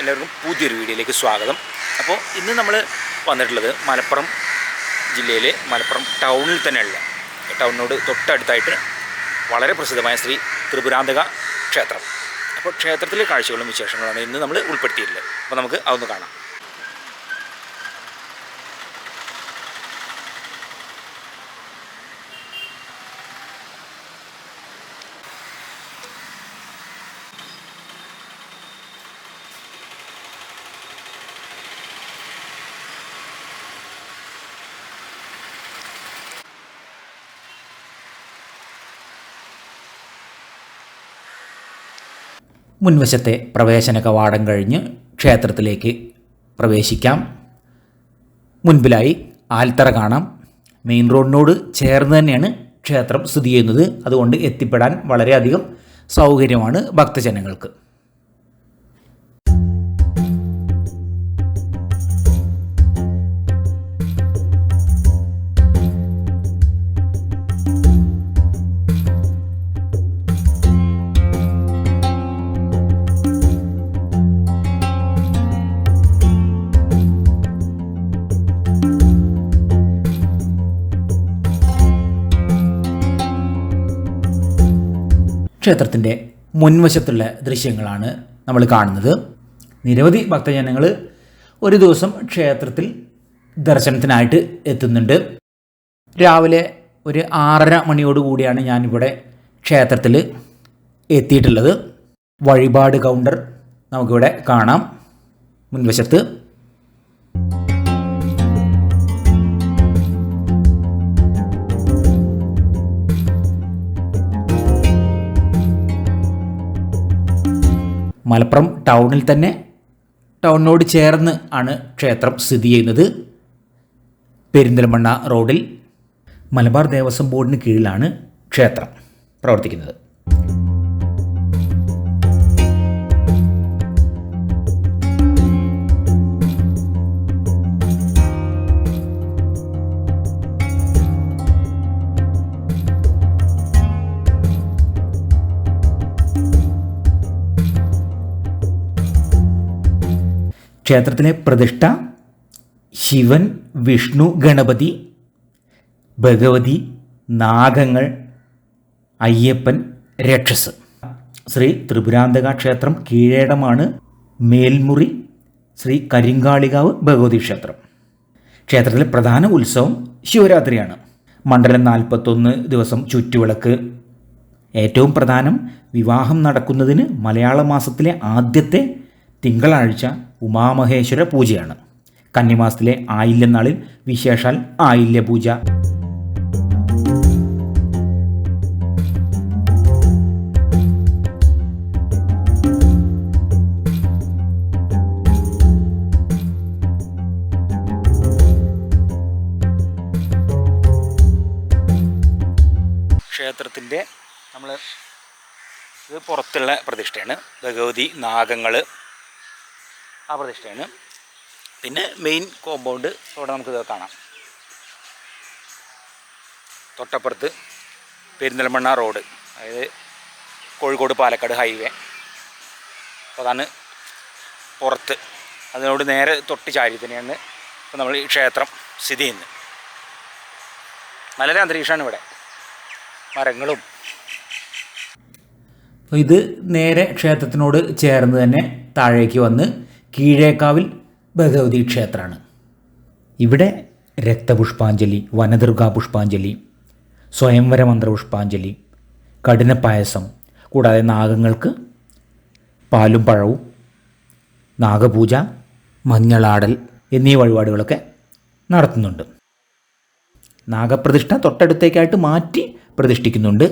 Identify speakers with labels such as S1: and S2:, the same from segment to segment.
S1: എല്ലാവർക്കും പുതിയൊരു വീഡിയോയിലേക്ക് സ്വാഗതം. അപ്പോൾ ഇന്ന് നമ്മൾ വന്നിട്ടുള്ളത് മലപ്പുറം ജില്ലയിലെ മലപ്പുറം ടൗണിൽ തന്നെയുള്ള ടൗണിനോട് തൊട്ടടുത്തായിട്ട് വളരെ പ്രസിദ്ധമായ ശ്രീ ത്രിപുരാന്തക ക്ഷേത്രം. അപ്പോൾ ക്ഷേത്രത്തിലെ കാഴ്ചകളും വിശേഷങ്ങളാണ് ഇന്ന് നമ്മൾ ഉൾപ്പെടുത്തിയിട്ടുള്ളത്. അപ്പോൾ നമുക്ക് അതൊന്ന് കാണാം.
S2: മുൻവശത്തെ പ്രവേശന കവാടം കഴിഞ്ഞ് ക്ഷേത്രത്തിലേക്ക് പ്രവേശിക്കാം. മുൻപിലായി ആൽത്തറ കാണാം. മെയിൻ റോഡിനോട് ചേർന്ന് തന്നെയാണ് ക്ഷേത്രം സ്ഥിതി ചെയ്യുന്നത്. അതുകൊണ്ട് എത്തിപ്പെടാൻ വളരെയധികം സൗകര്യമാണ് ഭക്തജനങ്ങൾക്ക്. ക്ഷേത്രത്തിൻ്റെ മുൻവശത്തുള്ള ദൃശ്യങ്ങളാണ് നമ്മൾ കാണുന്നത്. നിരവധി ഭക്തജനങ്ങൾ ഒരു ദിവസം ക്ഷേത്രത്തിൽ ദർശനത്തിനായിട്ട് എത്തുന്നുണ്ട്. രാവിലെ ഒരു 6:30 മണിയോടുകൂടിയാണ് ഞാനിവിടെ ക്ഷേത്രത്തിൽ എത്തിയിട്ടുള്ളത്. വഴിപാട് കൗണ്ടർ നമുക്കിവിടെ കാണാം മുൻവശത്ത്. മലപ്പുറം ടൗണിൽ തന്നെ ടൗണിനോട് ചേർന്ന് ആണ് ക്ഷേത്രം സ്ഥിതി ചെയ്യുന്നത്. പെരിന്തൽമണ്ണ റോഡിൽ മലബാർ ദേവസ്വം ബോർഡിന് കീഴിലാണ് ക്ഷേത്രം പ്രവർത്തിക്കുന്നത്. ക്ഷേത്രത്തിലെ പ്രതിഷ്ഠ ശിവൻ, വിഷ്ണു, ഗണപതി, ഭഗവതി, നാഗങ്ങൾ, അയ്യപ്പൻ, രക്ഷസ്. ശ്രീ ത്രിപുരാന്തക ക്ഷേത്രം കീഴേടമാണ് മേൽമുറി ശ്രീ കരിങ്കാളികാവ് ഭഗവതി ക്ഷേത്രം. ക്ഷേത്രത്തിലെ പ്രധാന ഉത്സവം ശിവരാത്രിയാണ്. മണ്ഡലം 41 ദിവസം ചുറ്റുവിളക്ക്. ഏറ്റവും പ്രധാനം വിവാഹം നടക്കുന്നതിന് മലയാള മാസത്തിലെ ആദ്യത്തെ തിങ്കളാഴ്ച ഉമാമഹേശ്വര പൂജയാണ്. കന്നിമാസത്തിലെ ആയില്യനാളിൽ വിശേഷാൽ ആയില്യ പൂജ.
S1: ക്ഷേത്രത്തിൻ്റെ നമ്മൾ ഇത് പുറത്തുള്ള പ്രതിഷ്ഠയാണ്. ഭഗവതി, നാഗങ്ങൾ ആ പ്രതിഷ്ഠയാണ്. പിന്നെ മെയിൻ കോമ്പൗണ്ട് അവിടെ നമുക്കിത് കാണാം. തൊട്ടപ്പുറത്ത് പെരിന്തൽമണ്ണ റോഡ്, അതായത് കോഴിക്കോട് പാലക്കാട് ഹൈവേ. അപ്പോൾ അതാണ് പുറത്ത്. അതിനോട് നേരെ തൊട്ട് ചാരി തന്നെയാണ് ഇപ്പോൾ നമ്മൾ ഈ ക്ഷേത്രം സ്ഥിതി ചെയ്യുന്നത്. നല്ലൊരു അന്തരീക്ഷമാണ് ഇവിടെ, മരങ്ങളും.
S2: ഇത് നേരെ ക്ഷേത്രത്തിനോട് ചേർന്ന് തന്നെ താഴേക്ക് വന്ന് കീഴേക്കാവിൽ ഭഗവതി ക്ഷേത്രമാണ്. ഇവിടെ രക്തപുഷ്പാഞ്ജലി, വനദുർഗാ പുഷ്പാഞ്ജലി, സ്വയംവര മന്ത്രപുഷ്പാഞ്ജലി, കഠിനപ്പായസം, കൂടാതെ നാഗങ്ങൾക്ക് പാലും പഴവും, നാഗപൂജ, മഞ്ഞളാടൽ എന്നീ വഴിപാടുകളൊക്കെ നടത്തുന്നുണ്ട്. നാഗപ്രതിഷ്ഠ തൊട്ടടുത്തേക്കായിട്ട് മാറ്റി പ്രതിഷ്ഠിക്കുന്നുണ്ട്.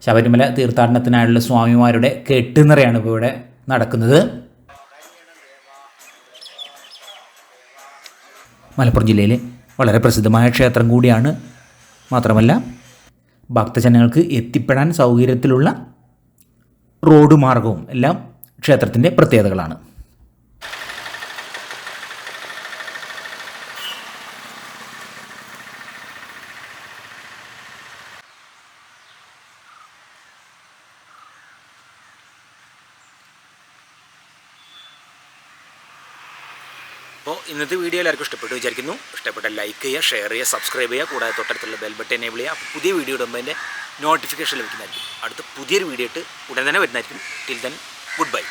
S2: ശബരിമല തീർത്ഥാടനത്തിനായുള്ള സ്വാമിമാരുടെ കെട്ടുനിറയാണ് ഇപ്പോൾ ഇവിടെ നടക്കുന്നത്. മലപ്പുറം ജില്ലയിലെ വളരെ പ്രസിദ്ധമായ ക്ഷേത്രം കൂടിയാണ്. മാത്രമല്ല ഭക്തജനങ്ങൾക്ക് എത്തിപ്പെടാൻ സൗകര്യത്തിലുള്ള റോഡ് മാർഗവും എല്ലാം ക്ഷേത്രത്തിൻ്റെ പ്രത്യേകതകളാണ്.
S1: അപ്പോൾ ഇന്നത്തെ വീഡിയോ എല്ലാവർക്കും ഇഷ്ടപ്പെട്ടു വിചാരിക്കുന്നു. ഇഷ്ടപ്പെട്ട ലൈക്ക് ചെയ്യുക, ഷെയർ ചെയ്യുക, സബ്സ്ക്രൈബ് ചെയ്യുക, കൂടാതെ തൊട്ടടുത്തുള്ള ബെൽ ബട്ടൺ എനേബിൾ ചെയ്യുക. അപ്പോൾ പുതിയ വീഡിയോ ഇടുമ്പോൾ അതിൻ്റെ നോട്ടിഫിക്കേഷൻ ലഭിക്കുന്നതായിരിക്കും. അടുത്ത പുതിയൊരു വീഡിയോ ഇട്ട് ഉടൻ തന്നെ വരുന്നതായിരിക്കും. Till then good bye.